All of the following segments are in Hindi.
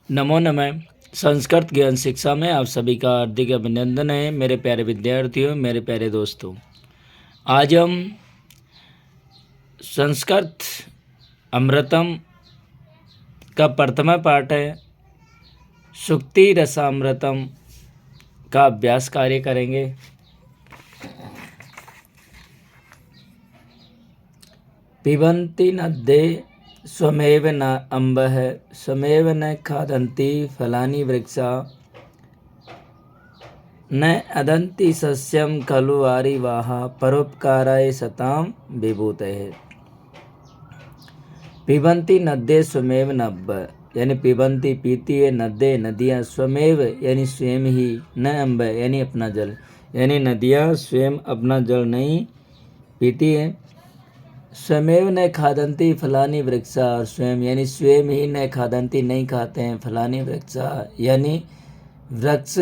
नमो नमः। संस्कृत ज्ञान शिक्षा में आप सभी का हार्दिक अभिनंदन है। मेरे प्यारे विद्यार्थियों, मेरे प्यारे दोस्तों, आज हम संस्कृत अमृतम का प्रथम पाठ है सुक्ति रसामृतम का अभ्यास कार्य करेंगे। पिबन्ति नद्ये स्वमेव न अम्बः स्वमेव न खादन्ति फलानि वृक्षा न अदन्ति सस्यं खलु वारिवाः परोपकाराय सतां विभूतये। पिबन्ति नद्ये स्वमेव नभ यानी पिबन्ति पीती है, नद्ये नदियाँ, स्वमेव यानी स्वयं ही, न अम्ब यानी अपना जल, यानी नदियाँ स्वयं अपना जल नहीं पीती है। स्वमेव न खादन्ति फलानि वृक्षा, और स्वयं यानी स्वयं ही न खादन्ति नहीं खाते हैं, फलानि वृक्षा यानी वृक्ष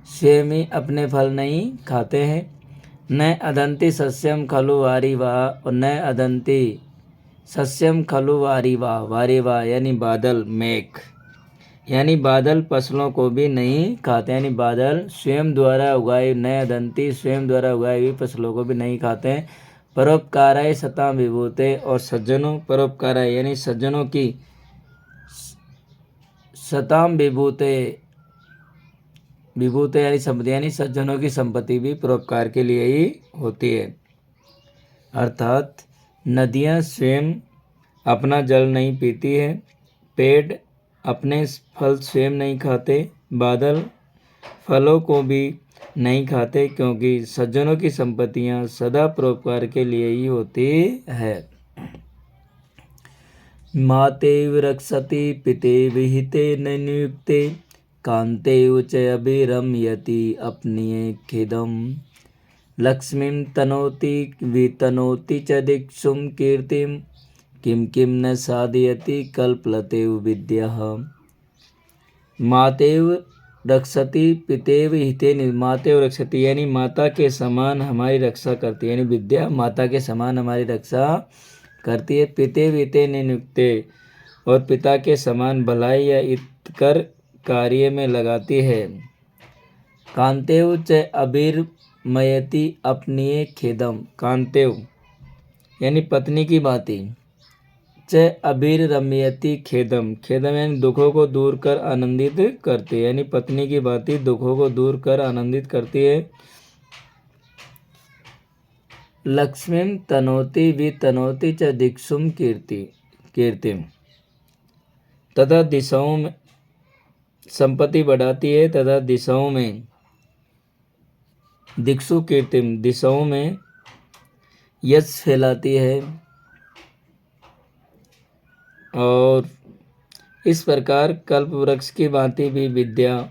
स्वयं ही अपने फल नहीं खाते हैं। न अदंति सस्यम खलु वारिवाह, और न अदंति सस्यम खलु वारिवाह, वारिवाह यानी बादल, मेघ यानी बादल फसलों को भी नहीं खाते, यानी बादल स्वयं द्वारा उगाए, न अदंति स्वयं द्वारा उगाई हुई फसलों को भी नहीं खाते हैं। परोपकाराय सतां विभूते, और सज्जनों, परोपकाराय यानी सज्जनों की, सतां विभूते, विभूते यानी संपत्ति, यानी सज्जनों की संपत्ति भी परोपकार के लिए ही होती है। अर्थात नदियाँ स्वयं अपना जल नहीं पीती है, पेड़ अपने फल स्वयं नहीं खाते, बादल फलों को भी नहीं खाते, क्योंकि सज्जनों की संपत्तियां सदा परोपकार के लिए ही होती है। मातेव रक्षति पितेव हिते न नियुक्ते कांतेव च अभिरमयति अपनीय खेदम लक्ष्मीं तनोति वितनोति च दिक्षुं कीर्तिं किं किं न साधयति कल्पलतेव विद्यः। मातेव रक्षति पितेव हिते, मातेव रक्षति यानी माता के समान हमारी रक्षा करती है, यानी विद्या माता के समान हमारी रक्षा करती है। पितेव हिते नियुक्ते, और पिता के समान भलाई या हितकर कार्य में लगाती है। कांतेव च अभिरमयति अपनीय खेदम, कांतेव यानी पत्नी की भांति, च अभिरमयति खेदम, खेदम यानी दुखों को दूर कर आनंदित करती है, यानी पत्नी की भांति दुखों को दूर कर आनंदित करती है। लक्ष्मीं तनोति वितनोति च दिक्षुं कीर्तिम, तथा दिशाओं में संपत्ति बढ़ाती है, तथा दिशाओं में, दिक्षु कीर्तिम दिशाओं में यश फैलाती है। और इस प्रकार कल्प वृक्ष की भांति भी विद्या,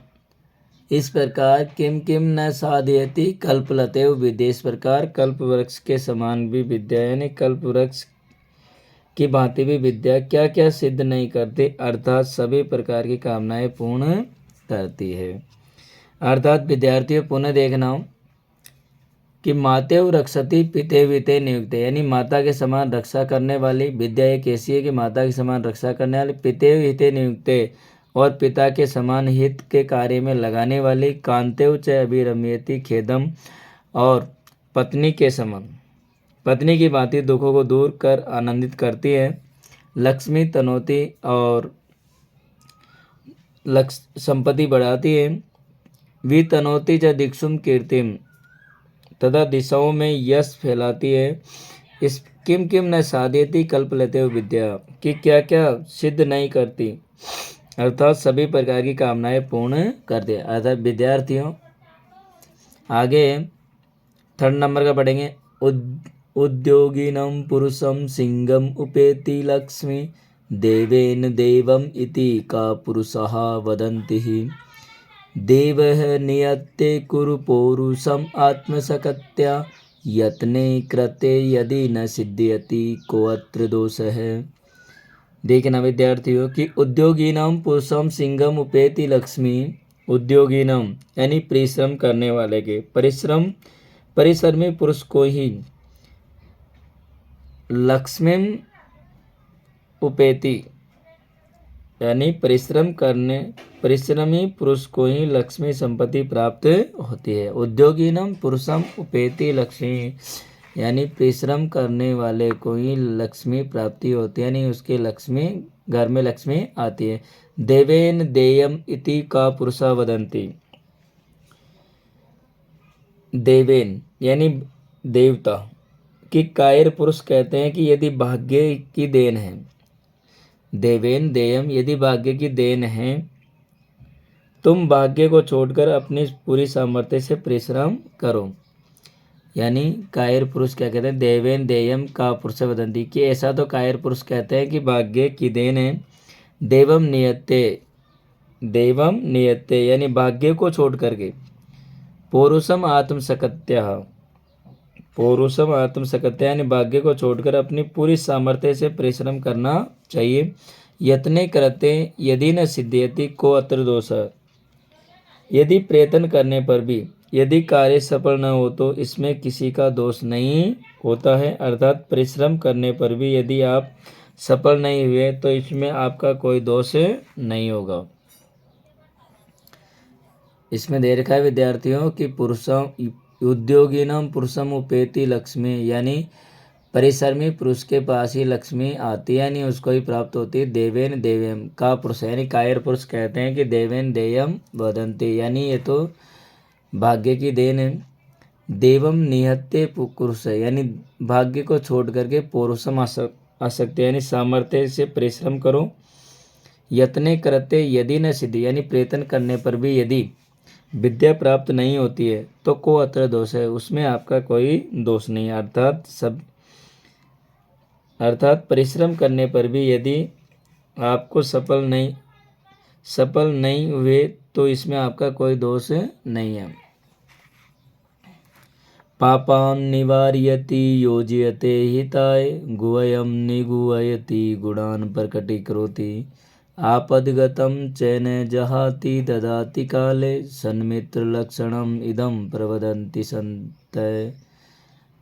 इस प्रकार किम किम न साधयति कल्पलतेव विद्या, इस प्रकार कल्प वृक्ष के समान भी विद्या, यानी कल्प वृक्ष की भांति भी विद्या क्या क्या सिद्ध नहीं करती, अर्थात सभी प्रकार की कामनाएं पूर्ण करती है। अर्थात विद्यार्थियों पुनः देखना हो कि मातेव रक्षति पितेव हिते नियुक्ते, यानी माता के समान रक्षा करने वाली विद्या एक ऐसी है कि माता के समान रक्षा करने वाली, पितेव हिते नियुक्ते और पिता के समान हित के कार्य में लगाने वाली, कांतेव च अभिरमयति खेदम और पत्नी के समान, पत्नी की भांति दुखों को दूर कर आनंदित करती है। लक्ष्मी तनोती, और संपत्ति बढ़ाती है। वितनोति च दिक्षुम कीर्तिम, तथा दिशाओं में यश फैलाती है। इस किम किम न साधयति कल्पलतेव विद्या, कि क्या क्या सिद्ध नहीं करती, अर्थात सभी प्रकार की कामनाएं पूर्ण करती है। अर्थात विद्यार्थियों आगे 3rd नंबर का पढ़ेंगे। उद्योगिनं पुरुषं सिंहम् उपेति लक्ष्मी देवेन देवम् इति का पुरुषः वदन्ति। देवः नियते कुरु पौरुषम् आत्मसकत्या यत्ने कृते यदि न सिद्ध्यति को अत्र दोषः। देखना विद्यार्थियों कि उद्योगिनम पुरुषम सिंहम उपेति लक्ष्मी, उद्योगिनम यानी परिश्रम करने वाले के, परिश्रमी पुरुष को ही लक्ष्मी उपेति यानी परिश्रमी पुरुष को ही लक्ष्मी संपत्ति प्राप्त होती है। उद्योगिनम पुरुषम उपेति लक्ष्मी, यानी परिश्रम करने वाले को ही लक्ष्मी प्राप्ति होती है, यानी उसके लक्ष्मी घर में लक्ष्मी आती है। देवेन देयम इति का पुरुषा वदंती। देवेन यानी देवता कि कायर पुरुष कहते हैं कि यदि भाग्य की देन है, देवेन देयम यदि भाग्य की देन है, तुम भाग्य को छोड़कर अपनी पूरी सामर्थ्य से परिश्रम करो। यानी कायर पुरुष क्या कहते हैं, देवेन देयम का पुरुष वदंती कि ऐसा तो कायर पुरुष कहते हैं कि भाग्य की देन है। देवम नियत्ते यानी भाग्य को छोड़ करके। पौरुषम आत्मसकत्या यानी भाग्य को छोड़कर अपनी पूरी सामर्थ्य से परिश्रम करना चाहिए। यत्ने करते यदि न सिद्ध्यति को अत्र दोष, यदि प्रयत्न करने पर भी यदि कार्य सफल न हो तो इसमें किसी का दोष नहीं होता है। अर्थात परिश्रम करने पर भी यदि आप सफल नहीं हुए तो इसमें आपका कोई दोष नहीं होगा। इसमें दे रखा है विद्यार्थियों कि पुरुषों उद्योगिनम पुरुषम उपेति लक्ष्मी, यानी परिश्रमी पुरुष के पास ही लक्ष्मी आती है, यानी उसको ही प्राप्त होती है। देवेन देवम का पुरुष यानी कायर पुरुष कहते हैं कि देवेन देयम वदंती, यानी ये तो भाग्य की देन है। देवम निहत्ते पुरुष यानी भाग्य को छोड़ करके पौरुषम आसक्ति यानी सामर्थ्य से परिश्रम करो। यत्ने करते यदि न सिद्धि यानी प्रयत्न करने पर भी यदि विद्या प्राप्त नहीं होती है तो को अत्र दोष है, उसमें आपका कोई दोष नहीं। अर्थात परिश्रम करने पर भी यदि आपको सफल नहीं हुए तो इसमें आपका कोई दोष नहीं है। पापान निवारयति योजयते हिताय गुवयम निगुवयति गुणान प्रकटीकरोति आपदगतम चैन जहाति ददाति काले सन्मित्र लक्षणम इदम प्रवदन्ति संतय।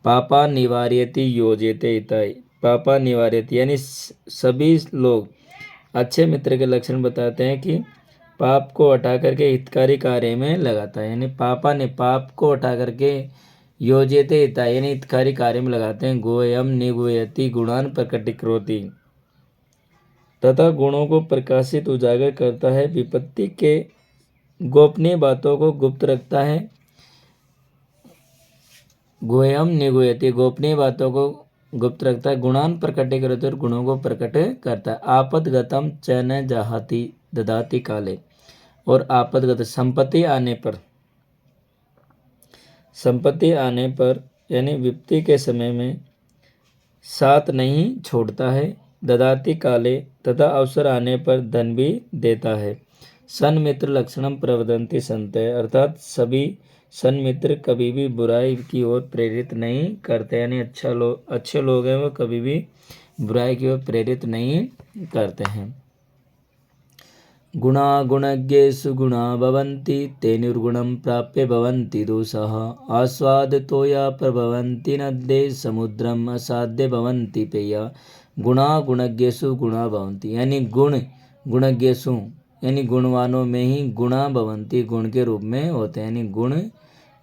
पापा निवार्यति योजयते हिताय, पापा निवार्यति यानी सभी लोग अच्छे मित्र के लक्षण बताते हैं कि पाप को हटा करके हितकारी कार्य में लगाता है। यानी पापा ने पाप को हटा करके योजयते हिताय यानी हितकारी कार्य में लगाते हैं। गोयम निगुयति गुणान प्रकटीकरोति तथा गुणों को प्रकाशित उजागर करता है। विपत्ति के गोपनीय बातों को गुप्त रखता है। गोयम निगुयति गोपनीय बातों को गुप्त रखता है। गुणान प्रकटीकरोति और गुणों को प्रकट करता है। आपदगतम च न जहाति ददाति काले, और आपदगत संपत्ति आने पर यानी विपत्ति के समय में साथ नहीं छोड़ता है। ददाति काले तथा अवसर आने पर धन भी देता है। सन्मित्र लक्षणम प्रवदन्ति संतय, अर्थात सभी सन्मित्र कभी भी बुराई की ओर प्रेरित नहीं करते, यानी अच्छे लोग हैं वो कभी भी बुराई की ओर प्रेरित नहीं करते हैं। गुणा गुणज्ञेषु गुणा भवन्ति ते निर्गुणं प्राप्य भवन्ति दोषाः आस्वादतो या प्रभवन्ति नद्ये समुद्रम असाध्य भवन्ति पेया। गुणा गुणज्ञेषु गुणा भवन्ति यानी गुणज्ञेषु यानी गुणवानों में ही गुणा भवन्ति गुण के रूप में होते हैं, यानी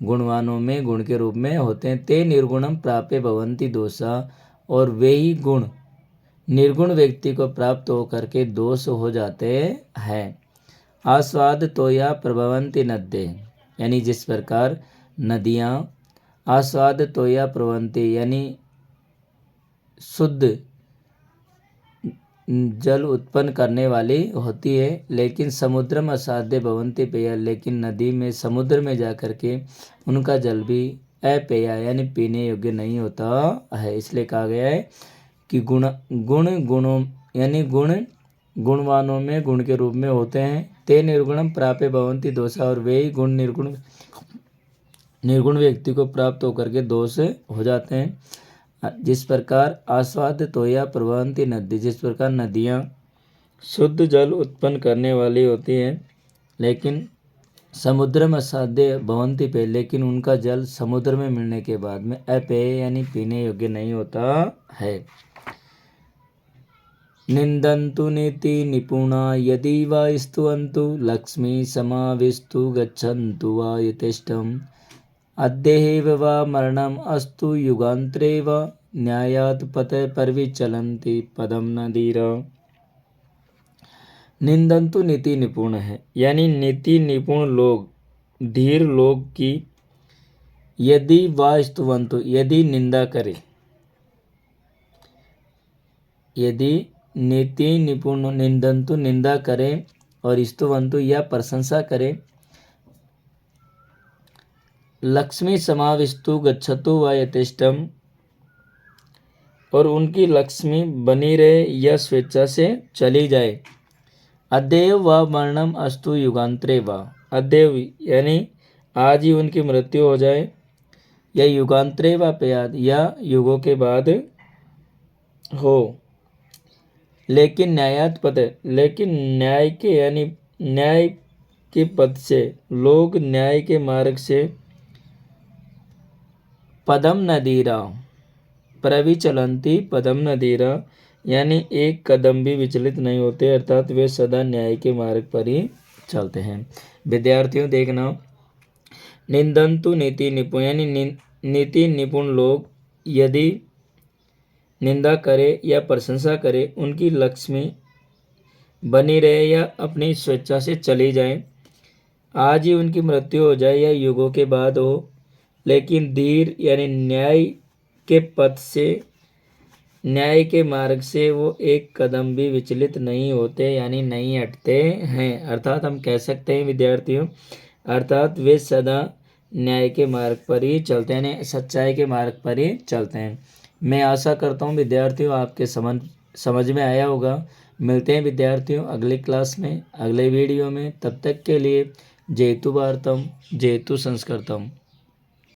गुणवानों में गुण के रूप में होते हैं। ते निर्गुणम प्राप्य भवन्ति दोषा, और वे ही गुण निर्गुण व्यक्ति को प्राप्त होकर के दोष हो जाते हैं। आस्वाद तो या प्रभवंती नद्ये यानी जिस प्रकार नदियाँ आस्वाद तो या प्रभवंती यानी शुद्ध जल उत्पन्न करने वाली होती है, लेकिन समुद्र में असाध्य भवंती पेय, लेकिन नदी में समुद्र में जाकर के उनका जल भी अपेय यानी पीने योग्य नहीं होता है। इसलिए कहा गया है कि गुणों यानी गुणवानों में गुण के रूप में होते हैं। ते निर्गुणम प्राप्य भवन्ति दोषा, और वे ही गुण निर्गुण व्यक्ति को प्राप्त होकर के दोष हो जाते हैं। जिस प्रकार आस्वाद तोया प्रवहंती नदी, जिस प्रकार नदियाँ शुद्ध जल उत्पन्न करने वाली होती हैं, लेकिन समुद्र में असाध्य भवंती पे, लेकिन उनका जल समुद्र में मिलने के बाद में अपेय यानी पीने योग्य नहीं होता है। निन्दन्तु नीति निपुणा यदि वा स्तुवन्तु लक्ष्मी समाविष्टु गच्छन्तु वा यथेष्टम् अद्यैव वा मरणम् अस्तु युगान्तरे वा न्यायात् पतय परविचलन्ति पदम न धीरा। निंदन्तु नीति निपुण है, यानी नीति निपुण लोग, धीर लोग की यदि वा स्तुवन्तु यदि निंदा करे, यदि नीति निपुण निंदन्तु निंदा करें और स्तुवन्तु या प्रशंसा करें, लक्ष्मी समाविष्टु गच्छतु व यथेष्टम और उनकी लक्ष्मी बनी रहे या स्वेच्छा से चली जाए। अद्यैव व मरणम अस्तु युगांतरे व, अद्यैव यानी आज ही उनकी मृत्यु हो जाए, या युगांतरे व प्रयाद या युगों के बाद हो। लेकिन न्यायात पद, लेकिन न्याय के यानी न्याय के पद से, लोग न्याय के मार्ग से पदम नदीरा प्रविचलंती पदम नदीरा यानी एक कदम भी विचलित नहीं होते, अर्थात वे सदा न्याय के मार्ग पर ही चलते हैं। विद्यार्थियों देखना, निंदन्तु नीति निपुण यानी नीति निपुण लोग यदि निंदा करे या प्रशंसा करे, उनकी लक्ष्मी बनी रहे या अपनी स्वेच्छा से चली जाए, आज ही उनकी मृत्यु हो जाए या युगों के बाद हो। लेकिन धीर यानी न्याय के पथ से, न्याय के मार्ग से वो एक कदम भी विचलित नहीं होते, यानी नहीं हटते हैं। अर्थात हम कह सकते हैं विद्यार्थियों, अर्थात वे सदा न्याय के मार्ग पर ही चलते हैं, सच्चाई के मार्ग पर ही चलते हैं। मैं आशा करता हूँ विद्यार्थियों आपके समझ में आया होगा। मिलते हैं विद्यार्थियों अगली क्लास में, अगले वीडियो में। तब तक के लिए जयतु भारतम जयतु संस्कृतम।